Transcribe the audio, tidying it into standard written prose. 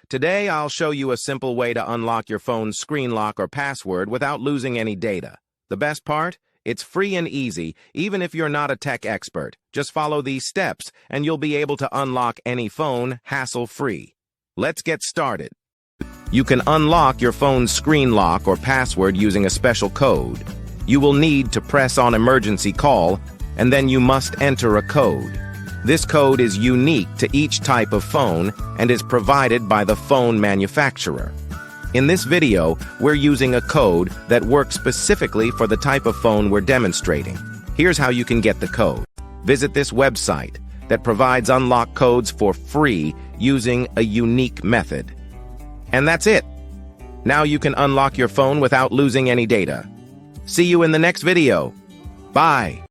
Today, I'll show you a simple way to unlock your phone's screen lock or password without losing any data. The best part? It's free and easy, even if you're not a tech expert. Just follow these steps, and you'll be able to unlock any phone hassle-free. Let's get started. You can unlock your phone's screen lock or password using a special code. You will need to press on emergency call, and then you must enter a code. This code is unique to each type of phone and is provided by the phone manufacturer. In this video, we're using a code that works specifically for the type of phone we're demonstrating. Here's how you can get the code. Visit this website that provides unlock codes for free using a unique method. And that's it. Now you can unlock your phone without losing any data. See you in the next video. Bye.